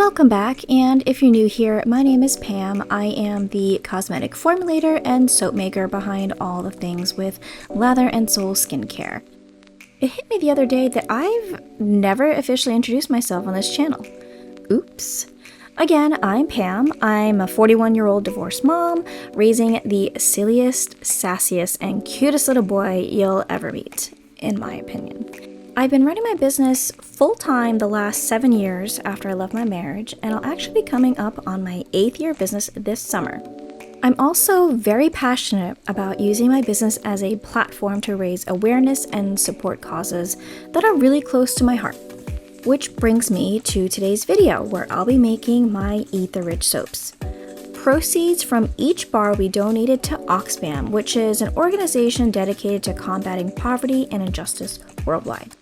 Welcome back, and if you're new here, my name is Pam. I am the cosmetic formulator and soap maker behind all the things with Lather and Soul Skincare. It hit me the other day that I've never officially introduced myself on this channel. Oops. Again, I'm Pam. I'm a 41-year-old divorced mom, raising the silliest, sassiest, and cutest little boy you'll ever meet, in my opinion. I've been running my business full-time the last 7 years after I left my marriage, and I'll actually be coming up on my 8th year of business this summer. I'm also very passionate about using my business as a platform to raise awareness and support causes that are really close to my heart. Which brings me to today's video, where I'll be making my Eat the Rich soaps. Proceeds from each bar will be donated to Oxfam, which is an organization dedicated to combating poverty and injustice worldwide.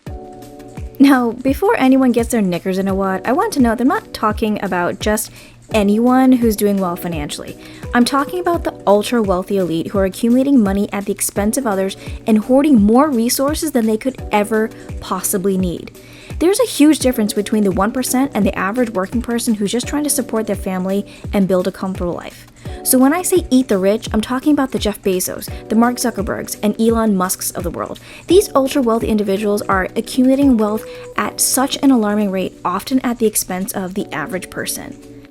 Now, before anyone gets their knickers in a wad, I want to note that I'm not talking about just anyone who's doing well financially. I'm talking about the ultra-wealthy elite who are accumulating money at the expense of others and hoarding more resources than they could ever possibly need. There's a huge difference between the 1% and the average working person who's just trying to support their family and build a comfortable life. So when I say eat the rich, I'm talking about the Jeff Bezos, the Mark Zuckerbergs, and Elon Musks of the world. These ultra-wealthy individuals are accumulating wealth at such an alarming rate, often at the expense of the average person.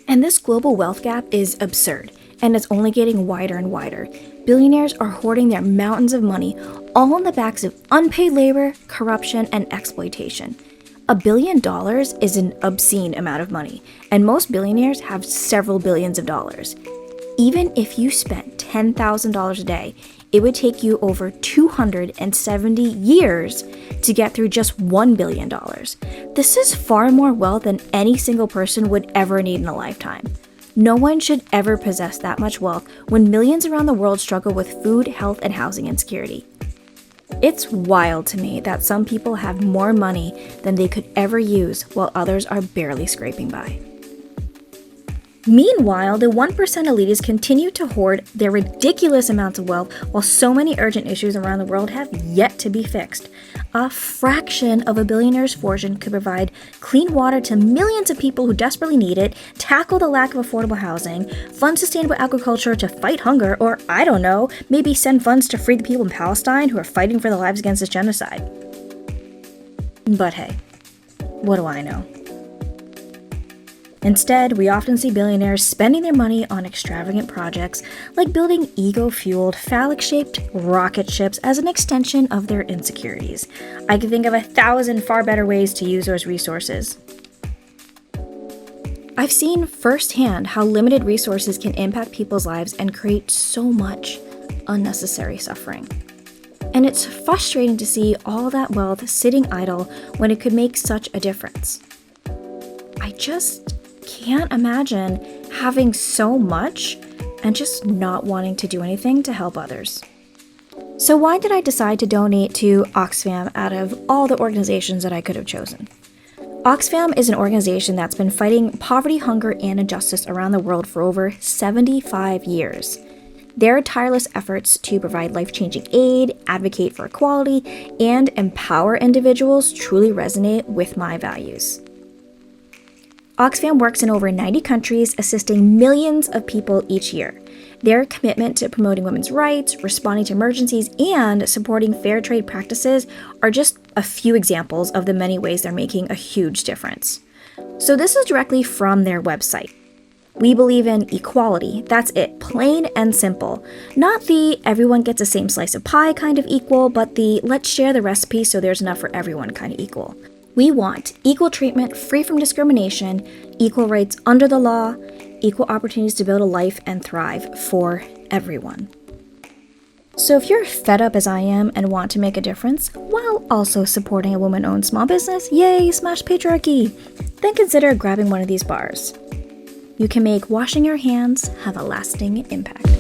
And this global wealth gap is absurd, and it's only getting wider and wider. Billionaires are hoarding their mountains of money, all on the backs of unpaid labor, corruption, and exploitation. $1 billion is an obscene amount of money, and most billionaires have several billions of dollars. Even if you spent $10,000 a day, it would take you over 270 years to get through just $1 billion. This is far more wealth than any single person would ever need in a lifetime. No one should ever possess that much wealth when millions around the world struggle with food, health, and housing insecurity. It's wild to me that some people have more money than they could ever use while others are barely scraping by. Meanwhile, the 1% elitists continue to hoard their ridiculous amounts of wealth while so many urgent issues around the world have yet to be fixed. A fraction of a billionaire's fortune could provide clean water to millions of people who desperately need it, tackle the lack of affordable housing, fund sustainable agriculture to fight hunger, or, I don't know, maybe send funds to free the people in Palestine who are fighting for their lives against this genocide. But hey, what do I know? Instead, we often see billionaires spending their money on extravagant projects like building ego-fueled, phallic-shaped rocket ships as an extension of their insecurities. I can think of 1,000 far better ways to use those resources. I've seen firsthand how limited resources can impact people's lives and create so much unnecessary suffering. And it's frustrating to see all that wealth sitting idle when it could make such a difference. I just can't imagine having so much and just not wanting to do anything to help others. So why did I decide to donate to Oxfam out of all the organizations that I could have chosen? Oxfam is an organization that's been fighting poverty, hunger, and injustice around the world for over 75 years. Their tireless efforts to provide life-changing aid, advocate for equality, and empower individuals truly resonate with my values. Oxfam works in over 90 countries, assisting millions of people each year. Their commitment to promoting women's rights, responding to emergencies, and supporting fair trade practices are just a few examples of the many ways they're making a huge difference. So this is directly from their website. We believe in equality, that's it, plain and simple. Not the everyone gets the same slice of pie kind of equal, but the let's share the recipe so there's enough for everyone kind of equal. We want equal treatment free from discrimination, equal rights under the law, equal opportunities to build a life and thrive for everyone. So if you're fed up as I am and want to make a difference while also supporting a woman-owned small business, yay, smash patriarchy, then consider grabbing one of these bars. You can make washing your hands have a lasting impact.